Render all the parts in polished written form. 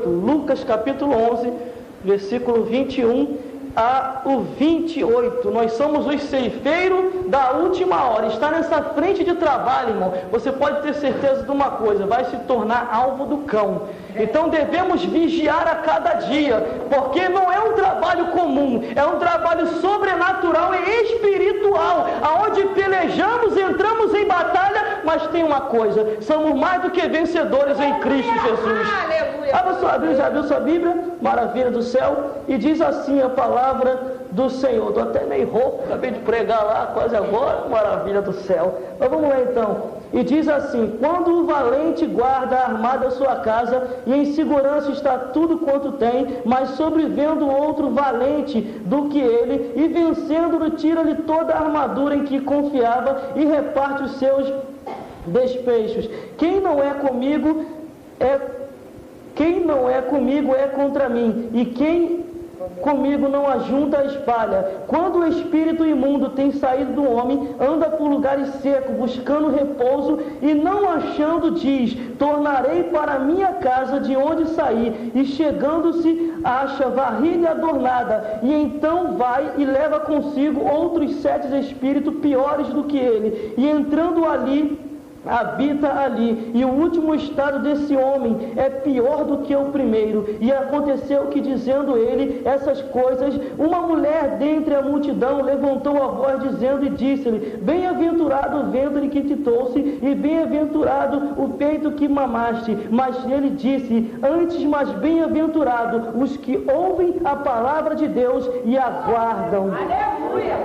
28, Lucas capítulo 11, versículo 21 ao 28. Nós somos os ceifeiros da última hora. Está nessa frente de trabalho, irmão. Você pode ter certeza de uma coisa: vai se tornar alvo do cão. Então devemos vigiar a cada dia, porque não é um trabalho comum, é um trabalho sobrenatural e espiritual, aonde pelejamos, entramos em batalha, mas tem uma coisa: somos mais do que vencedores em Cristo Jesus. Abra sua Bíblia, já abriu sua Bíblia? Maravilha do céu. E diz assim a palavra do Senhor. Estou até meio rouco, acabei de pregar lá quase agora. Maravilha do céu. Mas vamos lá então. E diz assim: quando o valente guarda armada a sua casa, e em segurança está tudo quanto tem, mas sobrevivendo outro valente do que ele, e vencendo-o, tira-lhe toda a armadura em que confiava, e reparte os seus despechos. Quem não é comigo é contra mim, e quem comigo não ajunta a espalha. Quando o espírito imundo tem saído do homem, anda por lugares secos, buscando repouso, e não achando, diz: tornarei para a minha casa de onde saí, e chegando-se, acha varilha adornada, e então vai e leva consigo outros 7 espíritos piores do que ele, e entrando ali, habita ali. E o último estado desse homem é pior do que o primeiro. E aconteceu que, dizendo ele essas coisas, uma mulher dentre a multidão levantou a voz dizendo, e disse-lhe: bem-aventurado o ventre que te trouxe, e bem-aventurado o peito que mamaste. Mas ele disse: antes, mas bem-aventurado os que ouvem a palavra de Deus e aguardam. Aleluia!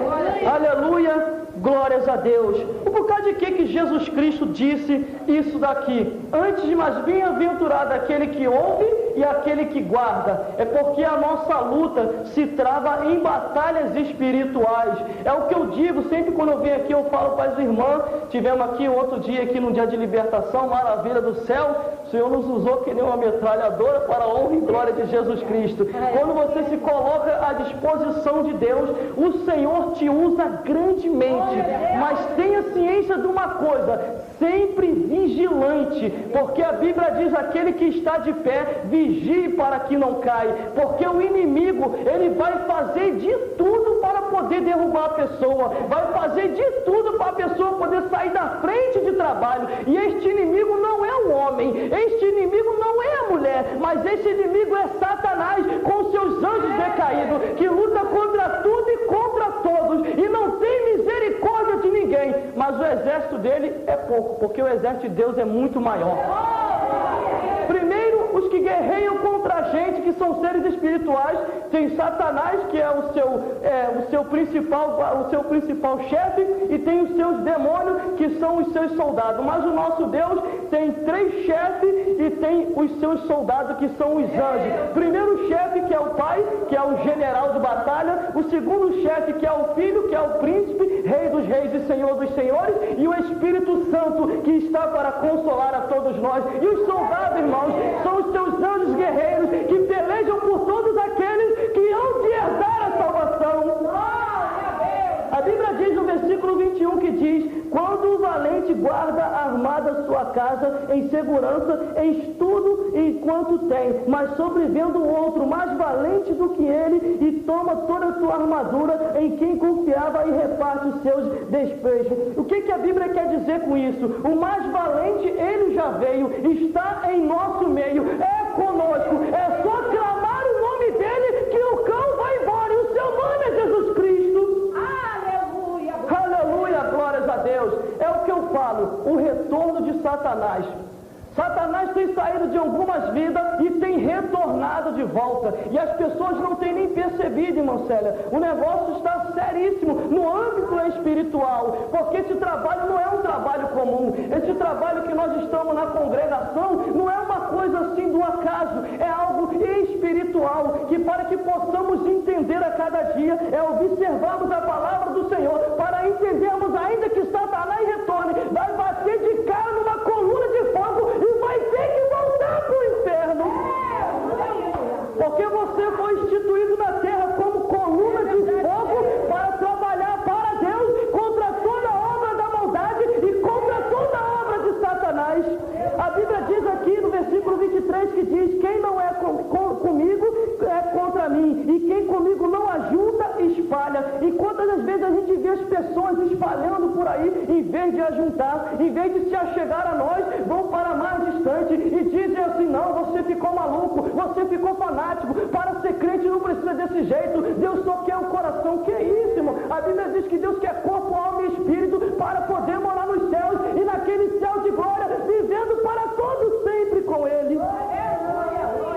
Aleluia! Glórias a Deus. Por causa de que Jesus Cristo disse isso daqui? Antes, mas bem-aventurado aquele que ouve e aquele que guarda. É porque a nossa luta se trava em batalhas espirituais. É o que eu digo sempre quando eu venho aqui, eu falo para as irmãs. Tivemos aqui outro dia, aqui no dia de libertação, maravilha do céu. O Senhor nos usou que nem uma metralhadora para a honra e glória de Jesus Cristo. Quando você se coloca à disposição de Deus, o Senhor te usa grandemente. Mas tenha ciência de uma coisa: sempre vigilante, porque a Bíblia diz: aquele que está de pé, vigie para que não caia, porque o inimigo, ele vai fazer de tudo para poder derrubar a pessoa, vai fazer de tudo para a pessoa poder sair da frente de trabalho. E este inimigo não é o homem, este inimigo não é a mulher, mas este inimigo é Satanás com seus anjos decaídos, que luta contra tudo e contra todos, e não tem misericórdia de ninguém. Mas o exército dele é pouco, porque o exército de Deus é muito maior. Primeiro, os que guerreiam contra a gente, que são seres espirituais, tem Satanás, que é o seu principal chefe, e tem os seus demônios, que são os seus soldados. Mas o nosso Deus tem 3 chefes e tem os seus soldados, que são os anjos. Primeiro chefe, que é o pai, que é o general de batalha. O segundo chefe, que é o filho, que é o príncipe, rei dos reis e senhor dos senhores, e o Espírito Santo, que está para consolar a todos nós. E os soldados, irmãos, são os seus anjos guerreiros, que pelejam por todos aqueles que hão de herdar a salvação. A Bíblia diz no versículo 21 que diz: quando o valente guarda armada sua casa em segurança, em tudo enquanto tem, mas sobrevivendo o outro mais valente do que ele, e toma toda a sua armadura, em quem confiava, e reparte os seus despechos. O que a Bíblia quer dizer com isso? O mais valente, ele já veio, está em nosso meio, é conosco, é só clamar o nome dele que o cão vai embora, e o seu nome é Jesus Cristo. Aleluia! Aleluia, glórias a Deus. É o que eu falo, o retorno de Satanás. Satanás tem saído de algumas vidas e tem retornado de volta. E as pessoas não têm nem percebido, irmã Célia. O negócio está seríssimo no âmbito espiritual. Porque esse trabalho não é um trabalho comum. Esse trabalho que nós estamos na congregação não é uma coisa assim do acaso. É algo espiritual. Que para que possamos entender a cada dia, é observarmos a palavra do Senhor. Para entendermos, ainda que Satanás retorne, vai bater de cara numa coluna de fogo e vai ter que voltar para o inferno. Porque você foi instituído na terra como coluna de fogo para trabalhar para Deus contra toda obra da maldade e contra toda obra de Satanás. A Bíblia diz aqui no versículo 23 que diz: quem não é glória. E quantas das vezes a gente vê as pessoas espalhando por aí, em vez de ajuntar, em vez de se achegar a nós, vão para mais distante e dizem assim: não, você ficou maluco, você ficou fanático, para ser crente não precisa desse jeito, Deus só quer o coração. Que é isso, irmão? A Bíblia diz que Deus quer corpo, alma e espírito para poder morar nos céus e naquele céu de glória, vivendo para todo sempre com Ele.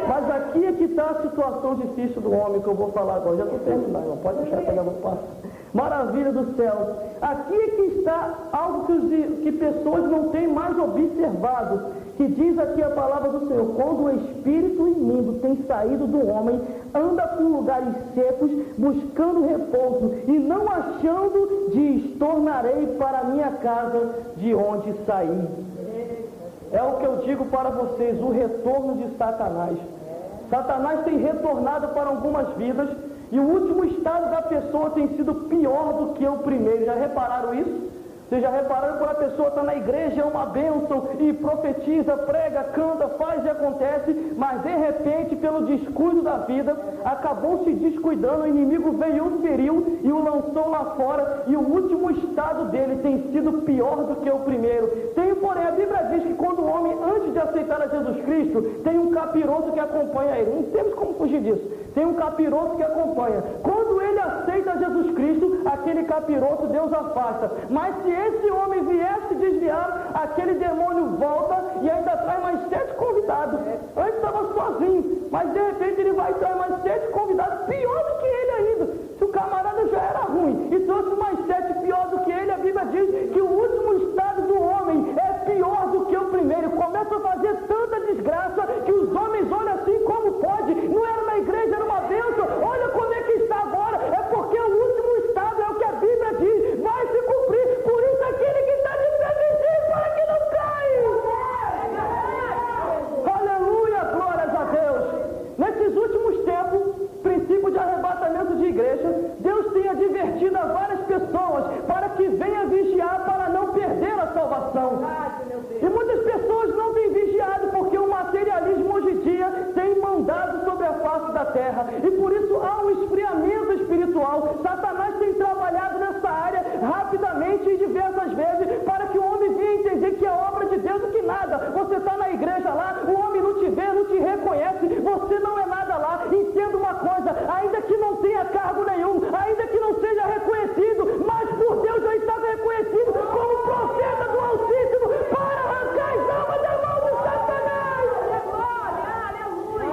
Mas aqui é que está a situação difícil do homem que eu vou falar agora. Já estou terminando, não pode deixar que eu não passo. Maravilha do céu. Aqui é que está algo que pessoas não têm mais observado, que diz aqui a palavra do Senhor: quando o espírito imundo tem saído do homem, anda por lugares secos, buscando repouso, e não achando, diz: tornarei para a minha casa de onde saí. É o que eu digo para vocês, o retorno de Satanás. Satanás tem retornado para algumas vidas, e o último estado da pessoa tem sido pior do que o primeiro. Já repararam isso? Vocês já repararam quando a pessoa está na igreja, é uma bênção, e profetiza, prega, canta, faz e acontece, mas de repente, pelo descuido da vida, acabou se descuidando, o inimigo veio e o feriu e o lançou lá fora, e o último estado dele tem sido pior do que o primeiro. Porém, a Bíblia diz que quando o homem, antes de aceitar a Jesus Cristo, tem um capiroto que acompanha ele. Não temos como fugir disso. Tem um capiroto que acompanha. Quando ele aceita Jesus Cristo, aquele capiroto Deus afasta. Mas se esse homem viesse desviar, aquele demônio volta e ainda traz mais 7 convidados. Antes estava sozinho, mas de repente ele vai trazer mais 7 convidados, pior do que ele ainda. Se o camarada já era ruim e trouxe mais 7 pior do que ele, a Bíblia diz que o último estado do homem é pior do que o primeiro. Começa a fazer tanta desgraça que os homens olham assim: como pode? Não era na igreja, era uma bênção. Olha como é que está agora. É porque o último estado é o que a Bíblia diz, vai se cumprir. Por isso aquele que está de pé vigia para que não caia. Aleluia, glórias a Deus. Nesses últimos tempos, princípio de arrebatamento de igreja, Deus tem advertido a várias pessoas para que venha vigiar para não perder a salvação. E muitas pessoas não têm vigiado porque o materialismo hoje em dia tem mandado sobre a face da terra, e por isso há um esfriamento espiritual. Satanás tem trabalhado nessa área rapidamente e diversas vezes para que o homem venha entender que é obra de Deus do que nada. Você está na igreja lá, o homem não te vê, não te reconhece, você não é nada lá. Entenda uma coisa: ainda que não tenha cargo nenhum, ainda que não seja reconhecido, mas por Deus já estava reconhecido como profeta do Altíssimo para arrancar as almas da mão de Satanás.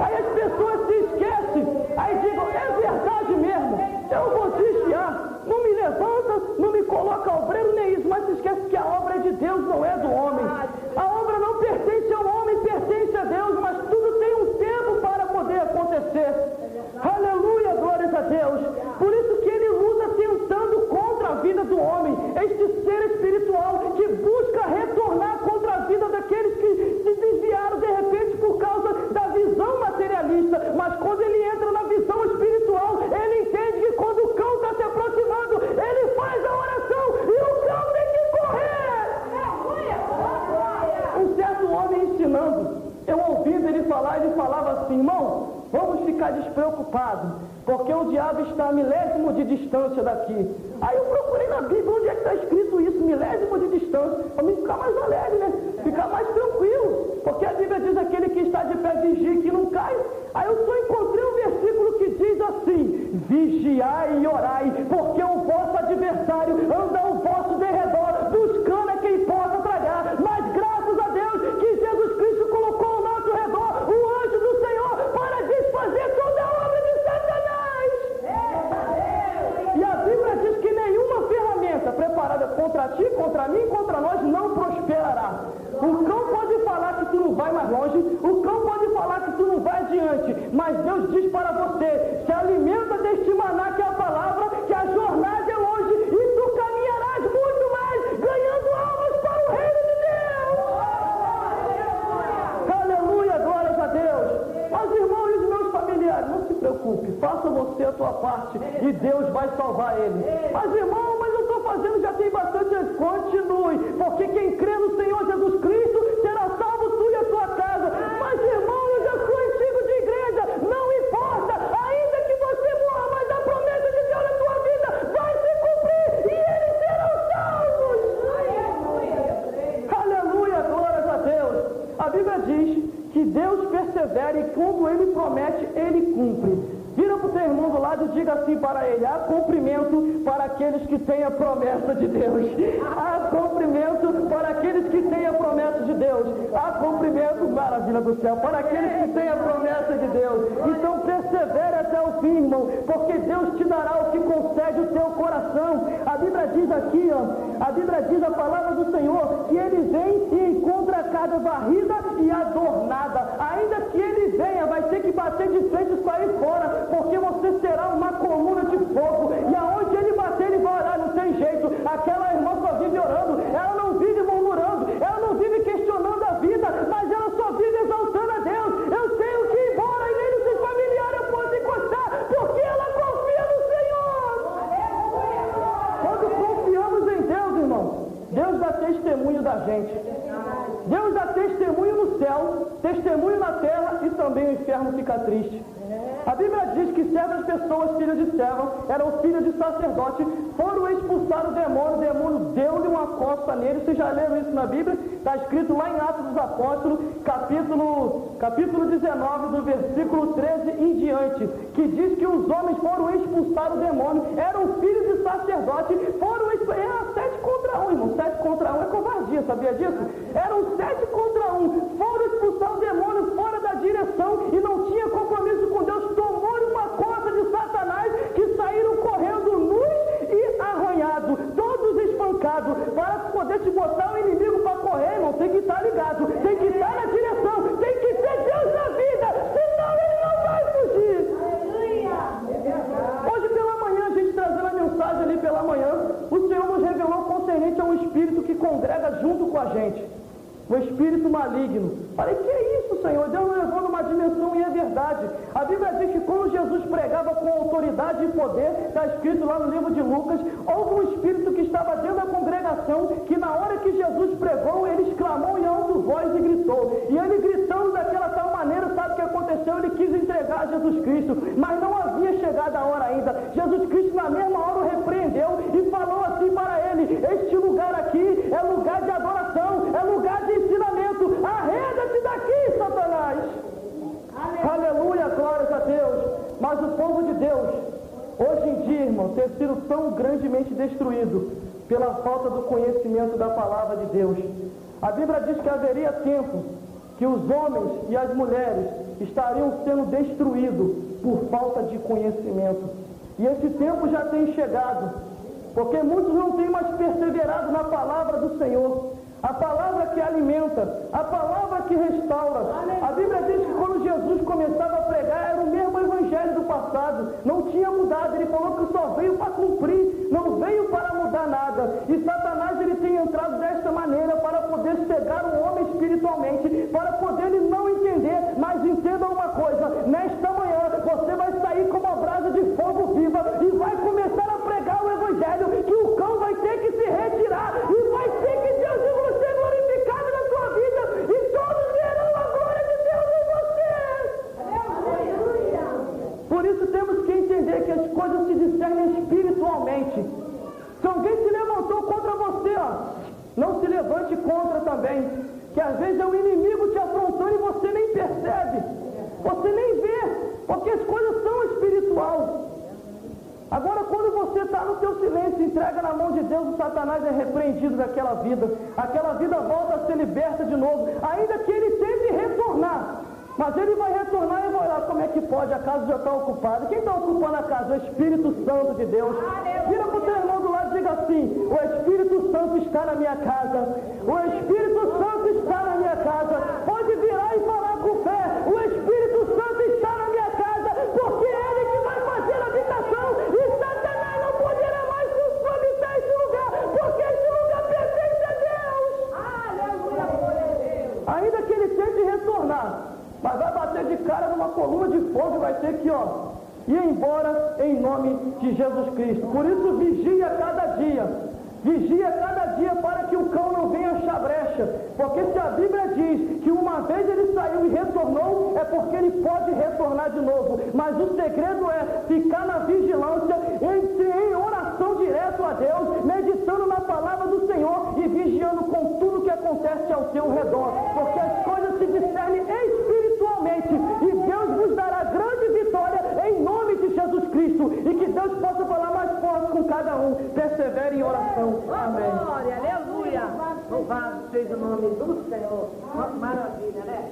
Aí as pessoas se esquecem, aí digam: é verdade mesmo, eu vou desviar, não me levanta, não me coloca obreiro nem isso, mas se esquece que a obra é de Deus, não é do homem. A obra não pertence ao homem, pertence a Deus, mas tudo tem um tempo para poder acontecer. Aleluia, glórias a Deus. Por isso que ele luta tentando contra a vida do homem, este ser espiritual que busca retornar contra a vida daqueles que se desviaram de repente por causa da visão materialista. Mas quando ele entra na visão espiritual, ele entende que quando o cão está se aproximando, ele faz a oração e o cão tem que correr. Um certo homem ensinando, eu ouvindo ele falar, ele falava assim: irmão, vamos ficar despreocupados, porque o diabo está a milésimo de distância daqui. Aí eu procurei na Bíblia onde é que está escrito isso, milésimo de distância, para mim ficar mais alegre, né? Ficar mais tranquilo, porque a Bíblia diz: aquele que está de pé vigia que não cai. Aí eu só encontrei um versículo que diz assim: vigiai e orai, porque o vosso adversário anda ao vosso derredor, buscando a quem possa tragar. Mas graças a Deus que Jesus Cristo colocou ao nosso redor o anjo do Senhor para desfazer toda a obra de Satanás. E a Bíblia diz que nenhuma ferramenta preparada contra ti, contra mim, contra nós não prosperará. O cão pode falar que tu não vai mais longe, o cão pode falar que tu não vai adiante, mas Deus diz para você: se alimenta deste maná que é a palavra, que a jornada é longe e tu caminharás muito mais, ganhando almas para o reino de Deus. Aleluia, glórias a Deus. Mas irmãos e meus familiares, não se preocupe, faça você a tua parte e Deus vai salvar ele. Mas irmão, mas eu estou fazendo, já tem bastante. Continue, porque quem crê no Senhor Jesus Cristo será salvo, tu e a tua casa. Mas irmão, eu já sou antigo de igreja, não importa, ainda que você morra, mas a promessa de Deus na tua vida e quando Ele promete, Ele cumpre. Vira para o teu irmão do lado e diga assim para ele: há cumprimento para aqueles que têm a promessa de Deus. Há cumprimento para aqueles que têm a promessa de Deus. Há cumprimento, maravilha do céu, para aqueles que têm a promessa de Deus. Então persevere até o fim, irmão, porque Deus te dará o que concede o teu coração. A Bíblia diz aqui, a Bíblia diz, a palavra do Senhor, que Ele vem e encontra a casa varrida e adornada. Ainda que Ele venha, vai ter que bater de frente e sair fora, porque você será uma coluna de fogo, e aonde Ele bater, Ele vai orar, não tem jeito. Aquela irmã só vive orando, ela não vive murmurando, ela não vive questionando a vida, mas ela só vive exaltando a Deus. Eu tenho que ir embora e nem no seu familiar eu posso encostar, porque ela confia no Senhor. Quando confiamos em Deus, irmão, Deus dá testemunho da gente. Deus dá testemunho no céu, testemunho na terra, e também o inferno fica triste. A Bíblia diz que certas pessoas, filhas de serva, eram filhas de sacerdote, foram expulsar o demônio deu-lhe uma coça nele. Vocês já leram isso na Bíblia? Está escrito lá em Atos dos Apóstolos, capítulo 19, do versículo 13 em diante, que diz que os homens foram expulsar o demônio, eram filhos de sacerdote, foram expulsar, era 7 contra 1, irmão, 7 contra 1 é covardia, sabia disso? Eram 7 contra 1, foram expulsar o demônio fora da direção e não tinha compromisso com Deus, tomou-lhe uma coça de Satanás, que saíram correndo nus e arranhados, todos espancados. Para poder te botar o inimigo para correr, irmão, tem que estar ligado, tem que estar na direção, tem que ter Deus na vida, senão ele não vai fugir. Hoje pela manhã, a gente trazendo a mensagem ali pela manhã, o Senhor nos revelou concernente a um espírito que congrega junto com a gente, o espírito maligno. Falei, que é isso, Senhor? Deus nos levou numa dimensão, e é verdade. A Bíblia diz que quando Jesus pregava com autoridade e poder, está escrito lá no livro de Lucas, houve um espírito que estava dentro da congregação, que na hora que Jesus pregou, ele exclamou em alto voz e gritou. E ele gritando daquela tal maneira, sabe o que aconteceu? Ele quis entregar a Jesus Cristo, mas não havia chegado a hora ainda. Jesus Cristo na mesma hora o repreendeu e falou assim para ele: este lugar aqui é lugar de adoração, é lugar de ensinamento, arreda-te daqui, Satanás. Aleluia, glórias a Deus. Mas o povo de Deus, hoje em dia, irmão, tem sido tão grandemente destruído pela falta do conhecimento da palavra de Deus. A Bíblia diz que haveria tempo que os homens e as mulheres estariam sendo destruídos por falta de conhecimento. E esse tempo já tem chegado, porque muitos não têm mais perseverado na palavra do Senhor. A palavra que alimenta, a palavra que restaura. A Bíblia diz que quando Jesus começava a pregar, era o mesmo evangelho do passado, não tinha mudado. Ele falou que só veio para cumprir, não veio para mudar nada. E Satanás, ele tem entrado desta maneira para poder cegar o homem espiritualmente, para poder ele não entender. Mas entenda uma coisa: nesta manhã você vai sair como uma brasa de fogo viva e vai começar a pregar o evangelho, que o cão vai ter que se retirar e vai ter que Deus e você glorificado na sua vida, e todos verão a glória de Deus em você. Aleluia. Por isso temos que entender que as coisas se discernem espiritualmente. Se alguém se levantou contra você, não se levante contra também, que às vezes é o inimigo te afrontando e você nem percebe, você nem vê, porque as coisas são espiritual. Agora, quando você está no teu silêncio, entrega na mão de Deus, o Satanás é repreendido daquela vida. Aquela vida volta a ser liberta de novo, ainda que ele tente retornar. Mas ele vai retornar e vai olhar: como é que pode? A casa já está ocupada. Quem está ocupando a casa? O Espírito Santo de Deus. Vira para o teu irmão do lado e diga assim: o Espírito Santo está na minha casa. O Espírito Santo está na minha casa. Pode virar e falar com fé: o Espírito Santo está na minha casa, porque é ele que vai fazer a habitação, e Satanás não poderá mais habitar esse lugar, porque esse lugar pertence a Deus. Aleluia. Ainda que ele tente retornar, mas vai bater de cara numa coluna de fogo e vai ter que ir embora em nome de Jesus Cristo. Por isso, vigia cada dia. Vigia cada dia para que o cão não venha achar brecha. Porque se a Bíblia diz que uma vez ele saiu e retornou, é porque ele pode retornar de novo. Mas o segredo é ficar na vigilância, em oração direto a Deus, meditando na palavra do Senhor e vigiando com tudo que acontece ao seu redor. Porque as coisas se discernem espiritualmente, e um persevere em oração. Amém. Glória, aleluia. Louvado seja o nome do Senhor. Maravilha, né?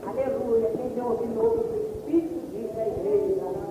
Aleluia. Quem tem ouvido o Espírito diz a igreja.